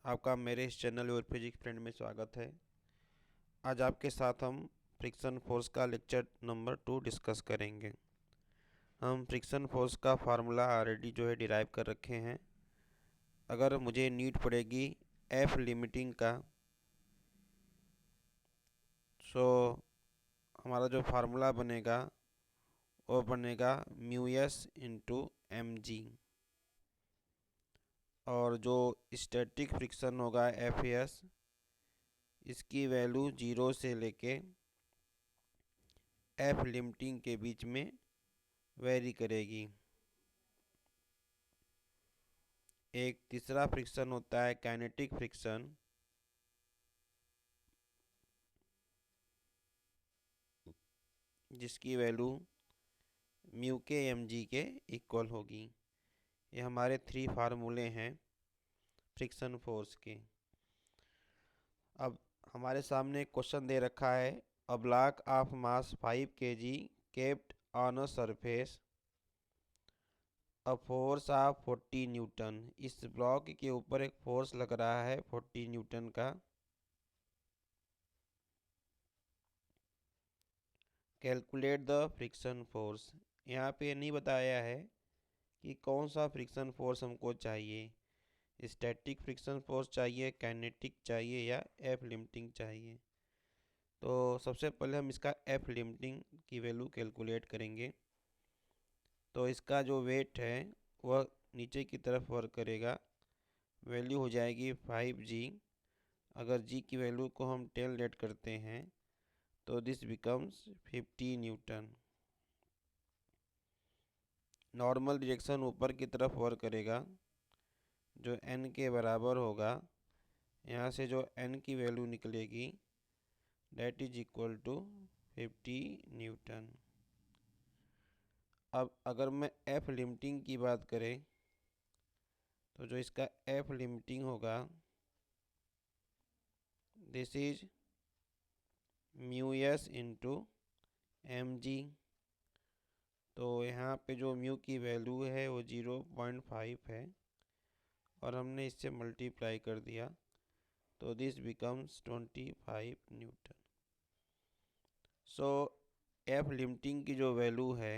आपका मेरे इस चैनल और फिजिक्स फ्रेंड में स्वागत है। आज आपके साथ हम फ्रिक्शन फोर्स का लेक्चर नंबर 2 डिस्कस करेंगे। हम फ्रिक्शन फोर्स का फार्मूला ऑलरेडी डिराइव कर रखे हैं। अगर मुझे नीड पड़ेगी एफ लिमिटिंग का, सो हमारा जो फार्मूला बनेगा वो बनेगा mu s into m g, और जो स्टैटिक फ्रिक्शन होगा एफ एस, इसकी वैल्यू 0 से लेके एफ लिमिटिंग के बीच में वेरी करेगी। एक तीसरा फ्रिक्शन होता है काइनेटिक फ्रिक्शन, जिसकी वैल्यू म्यू के एम जी के इक्वल होगी। ये हमारे 3 फार्मूले हैं फ्रिक्शन फोर्स के। अब हमारे सामने एक क्वेश्चन दे रखा है, a block of mass 5 kg kept on a surface, a force of 40 Newton. इस ब्लॉक के ऊपर एक फोर्स लग रहा है 40 न्यूटन का। Calculate the friction force. यहाँ पे नहीं बताया है कि कौन सा फ्रिक्शन फोर्स हमको चाहिए, स्टैटिक फ्रिक्शन फोर्स चाहिए, काइनेटिक चाहिए या एफ लिमिटिंग चाहिए। तो सबसे पहले हम इसका एफ लिमिटिंग की वैल्यू कैलकुलेट करेंगे। तो इसका जो वेट है वह नीचे की तरफ वर्क करेगा, वैल्यू हो जाएगी 5g। अगर g की वैल्यू को हम 10 लेट करते हैं तो this becomes 50 Newton. Normal direction ऊपर की तरफ वर्क करेगा, जो n के बराबर होगा। यहाँ से जो n की वैल्यू निकलेगी that is equal to 50 newton. अब अगर मैं एफ लिमिटिंग की बात करें तो जो इसका एफ लिमिटिंग होगा this is mu s into m g. तो यहाँ पे जो म्यू की वैल्यू है वो 0.5 है और हमने इससे मल्टीप्लाई कर दिया, तो this becomes 25 Newton. So F limiting की जो वैल्यू है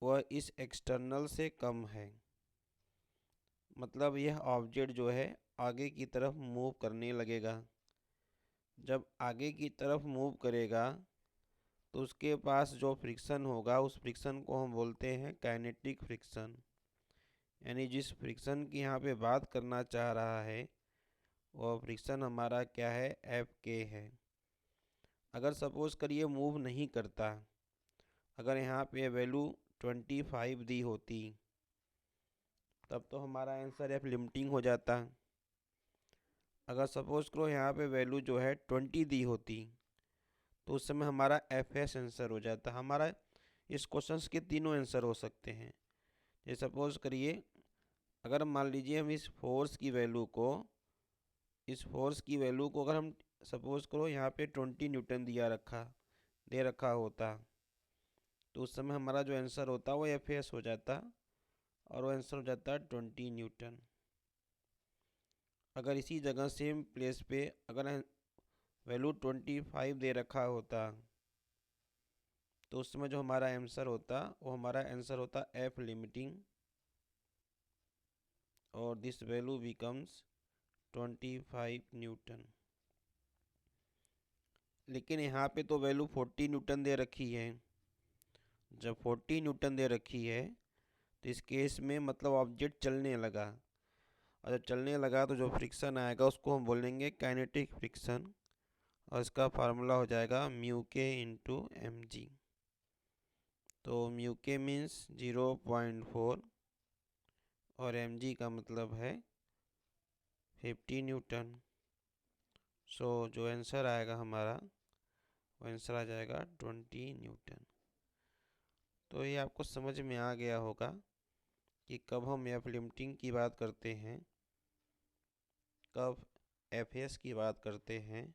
वह इस एक्सटर्नल से कम है, मतलब यह ऑब्जेक्ट जो है आगे की तरफ मूव करने लगेगा। जब आगे की तरफ मूव करेगा तो उसके पास जो फ्रिक्शन होगा उस फ्रिक्शन को हम बोलते हैं काइनेटिक फ्रिक्शन। यानी जिस फ्रिक्शन की यहाँ पे बात करना चाह रहा है वह फ्रिक्शन हमारा क्या है, एफ के है। अगर सपोज करिए मूव नहीं करता, अगर यहाँ पे वैल्यू 25 दी होती तब तो हमारा आंसर एफ लिमिटिंग हो जाता। अगर सपोज करो यहाँ पे वैल्यू जो है 20 दी होती तो उस समय हमारा एफ एस आंसर हो जाता। हमारा इस क्वेश्चन के तीनों आंसर हो सकते हैं। जैसे सपोज करिए, अगर मान लीजिए हम इस फोर्स की वैल्यू को अगर हम सपोज करो यहाँ पे 20 न्यूटन दे रखा होता, तो उस समय हमारा जो आंसर होता वो एफ एस हो जाता और वो आंसर हो जाता 20 न्यूटन। अगर इसी जगह सेम प्लेस पे अगर वैल्यू 25 दे रखा होता तो उस समय जो हमारा आंसर होता वो हमारा आंसर होता एफ लिमिटिंग, और दिस वैल्यू बिकम्स 25 न्यूटन। लेकिन यहाँ पे तो वैल्यू 40 न्यूटन दे रखी है। जब 40 न्यूटन दे रखी है तो इस केस में मतलब ऑब्जेक्ट चलने लगा, और जब चलने लगा तो जो फ्रिक्शन आएगा उसको हम बोलेंगे काइनेटिक फ्रिक्शन, और इसका फार्मूला हो जाएगा म्यू के इंटू एम जी। तो म्यू के मीन्स 0.4 और एम जी का मतलब है 50 न्यूटन। सो जो आंसर आएगा हमारा वो आंसर आ जाएगा 20 न्यूटन। तो ये आपको समझ में आ गया होगा कि कब हम एफ लिमिटिंग की बात करते हैं, कब एफ एस की बात करते हैं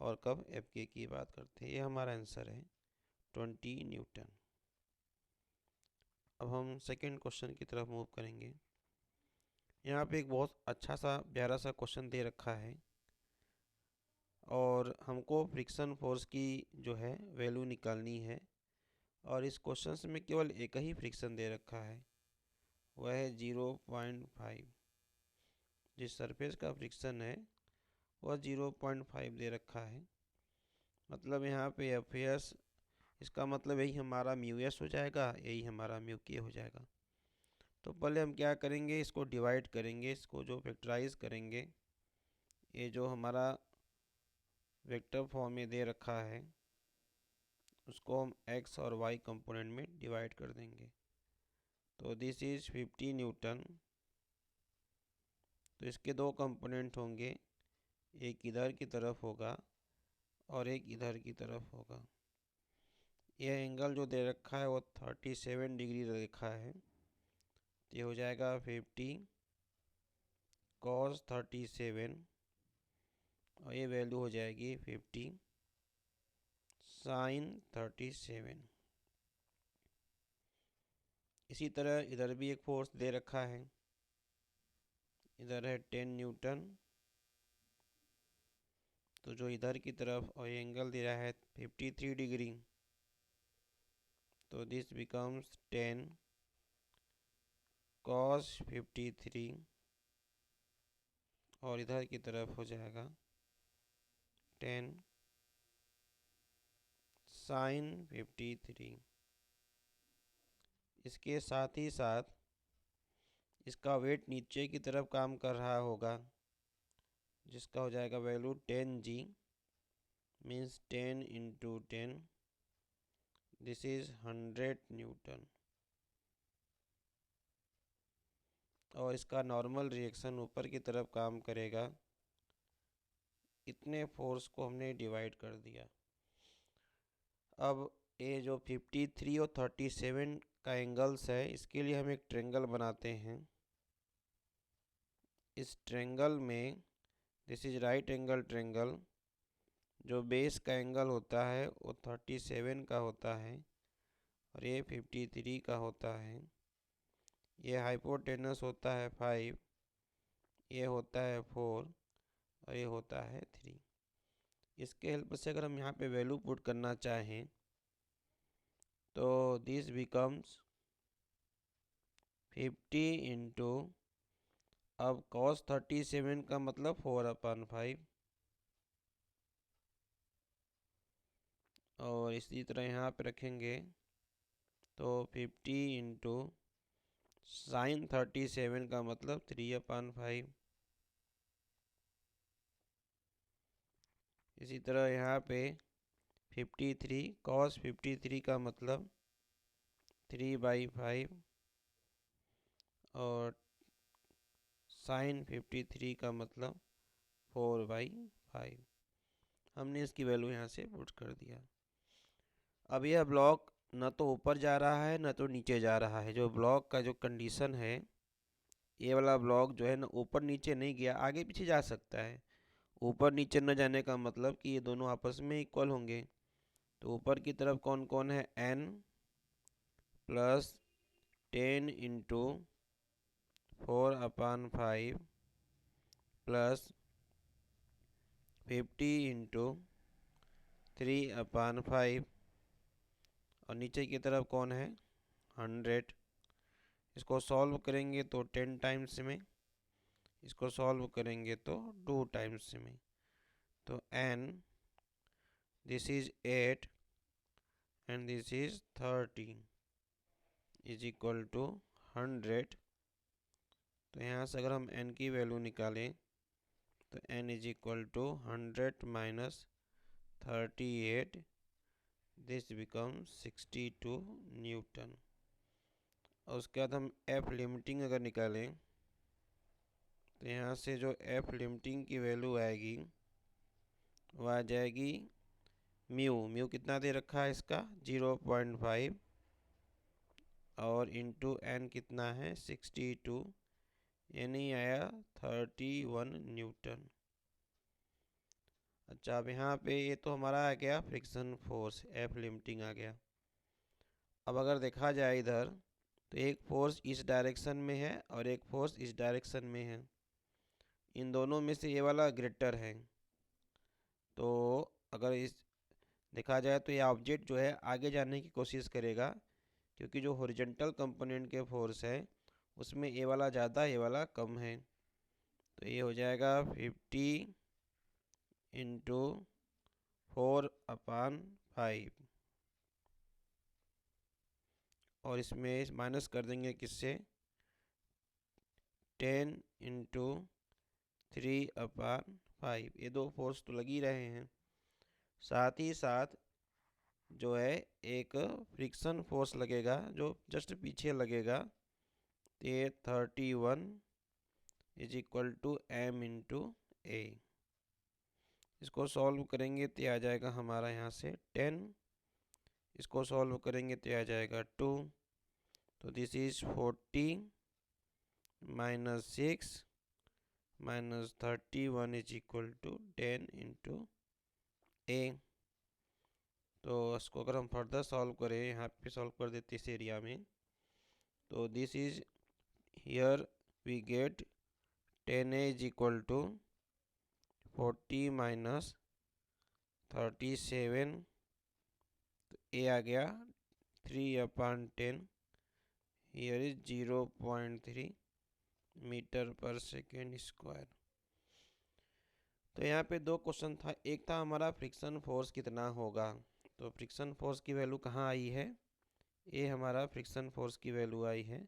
और कब एफ के की बात करते हैं। ये हमारा आंसर है 20 न्यूटन। अब हम सेकेंड क्वेश्चन की तरफ मूव करेंगे। यहाँ पे एक बहुत अच्छा सा प्यारा सा क्वेश्चन दे रखा है और हमको फ्रिक्शन फोर्स की जो है वैल्यू निकालनी है। और इस क्वेश्चन में केवल एक ही फ्रिक्शन दे रखा है, वह है 0.5। जिस सरफेस का फ्रिक्शन है वह 0.5 दे रखा है। मतलब यहाँ पे एफ एस, इसका मतलब यही हमारा म्यू एस हो जाएगा, यही हमारा म्यू के हो जाएगा। तो पहले हम क्या करेंगे, इसको डिवाइड करेंगे, इसको जो फैक्टराइज करेंगे, ये जो हमारा वेक्टर फॉर्म में दे रखा है उसको हम एक्स और वाई कंपोनेंट में डिवाइड कर देंगे। तो दिस इज 50 न्यूटन। तो इसके दो कंपोनेंट होंगे, एक इधर की तरफ होगा और एक इधर की तरफ होगा। यह एंगल जो दे रखा है वो 37 डिग्री लिखा है। तो ये हो जाएगा 50 cos 37 और ये वैल्यू हो जाएगी 50 sin 37। इसी तरह इधर भी एक फोर्स दे रखा है, इधर है 10 न्यूटन। तो जो इधर की तरफ और ये एंगल दे रहा है 53 डिग्री, तो दिस बिकम्स 10 cos 53 और इधर की तरफ हो जाएगा 10 sin 53। इसके साथ ही साथ इसका वेट नीचे की तरफ काम कर रहा होगा, जिसका हो जाएगा value 10g, means 10 into 10, this is 100 Newton. और इसका नॉर्मल रिएक्शन ऊपर की तरफ काम करेगा। इतने फोर्स को हमने डिवाइड कर दिया। अब ये जो 53 और 37 का एंगल्स है, इसके लिए हम एक ट्रेंगल बनाते हैं। इस ट्रेंगल में this is right angle triangle, जो बेस का एंगल होता है वो 37 का होता है और ये 53 का होता है। ये हाइपोटेनस होता है 5, ये होता है 4 और ये होता है 3। इसके हेल्प से अगर हम यहाँ पे वैल्यू पुट करना चाहें तो दिस बिकम्स 50 इंटू, अब cos 37 का मतलब 4/5 और इसी तरह यहाँ पे रखेंगे तो 50 इंटू sin 37 का मतलब 3/5। इसी तरह यहाँ पे 53 cos 53 का मतलब 3/5 और sin 53 का मतलब 4/5। हमने इसकी वैल्यू यहाँ से पुट कर दिया। अब यह ब्लॉक न तो ऊपर जा रहा है न तो नीचे जा रहा है। जो ब्लॉक का जो कंडीशन है, ये वाला ब्लॉक जो है ना ऊपर नीचे नहीं गया, आगे पीछे जा सकता है। ऊपर नीचे न जाने का मतलब कि ये दोनों आपस में इक्वल होंगे। तो ऊपर की तरफ कौन कौन है, n plus 10 into 4/5 plus 50 into 3/5 और नीचे की तरफ कौन है, 100। इसको सॉल्व करेंगे तो 10 टाइम्स में, इसको सॉल्व करेंगे तो 2 टाइम्स में। तो n, this is 8 and this is 30 is equal to 100। तो यहाँ से अगर हम n की वैल्यू निकालें तो n is equal to 100 minus 38, this become 62 newton. और उसके बाद हम f लिमिटिंग अगर निकालें तो यहाँ से जो f लिमिटिंग की वैल्यू आएगी वो आ जाएगी म्यू कितना दे रखा है इसका, 0.5 और इंटू n कितना है 62, यानी आया 31 न्यूटन। अच्छा, अब यहाँ पे ये तो हमारा आ गया फ्रिक्शन फोर्स, एफ लिमिटिंग आ गया। अब अगर देखा जाए इधर तो एक फोर्स इस डायरेक्शन में है और एक फोर्स इस डायरेक्शन में है। इन दोनों में से ये वाला ग्रेटर है। तो अगर इस देखा जाए तो ये ऑब्जेक्ट जो है आगे जाने की कोशिश करेगा, क्योंकि जो हॉरिजॉन्टल कंपोनेंट के फोर्स है उसमें ये वाला ज़्यादा ये वाला कम है। तो ये हो जाएगा 50 इंटू 4/5 और इसमें माइनस कर देंगे किससे, 10 इंटू 3/5। ये दो फोर्स तो लग ही रहे हैं। साथ ही साथ जो है एक फ्रिक्शन फोर्स लगेगा जो जस्ट पीछे लगेगा। ये 31 is equal to m into a. इसको सॉल्व करेंगे तो आ जाएगा हमारा यहाँ से 10, इसको सॉल्व करेंगे तो आ जाएगा 2। तो this is 40 minus 6 minus 31 is equal to 10 into a. तो इसको अगर हम फर्दर सॉल्व करें, यहाँ पे सॉल्व कर देते इस एरिया में, तो this is here we get 10a is equal to 40 minus 37। तो ए आ गया 3/10, हियर इज 0.3 मीटर पर सेकेंड स्क्वायर। तो यहाँ पे दो क्वेश्चन था, एक था हमारा फ्रिक्शन फोर्स कितना होगा। तो फ्रिक्शन फोर्स की वैल्यू कहाँ आई है, ये हमारा फ्रिक्शन फोर्स की वैल्यू आई है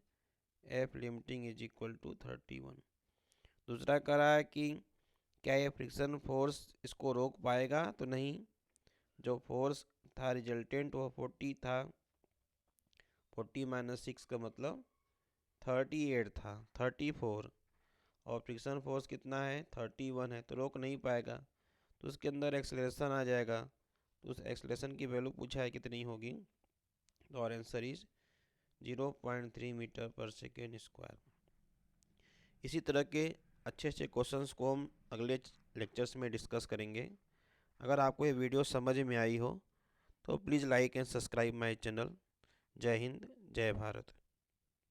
F limiting is equal to 31। दूसरा कह रहा है कि क्या ये फ्रिक्शन फोर्स इसको रोक पाएगा, तो नहीं। जो फोर्स था रिजल्टेंट वो 40 था, 40 माइनस 6 का मतलब 38 था, 34। और फ्रिक्शन फोर्स कितना है, 31 है, तो रोक नहीं पाएगा। तो उसके अंदर एक्सेलरेशन आ जाएगा। तो उस एक्सेलरेशन की वैल्यू पूछा है कितनी होगी, तो और आंसर इज 0.3 मीटर पर सेकेंड स्क्वायर। इसी तरह के अच्छे अच्छे क्वेश्चंस को हम अगले लेक्चर्स में डिस्कस करेंगे। अगर आपको ये वीडियो समझ में आई हो तो please like and subscribe my channel. जय हिंद, जय भारत।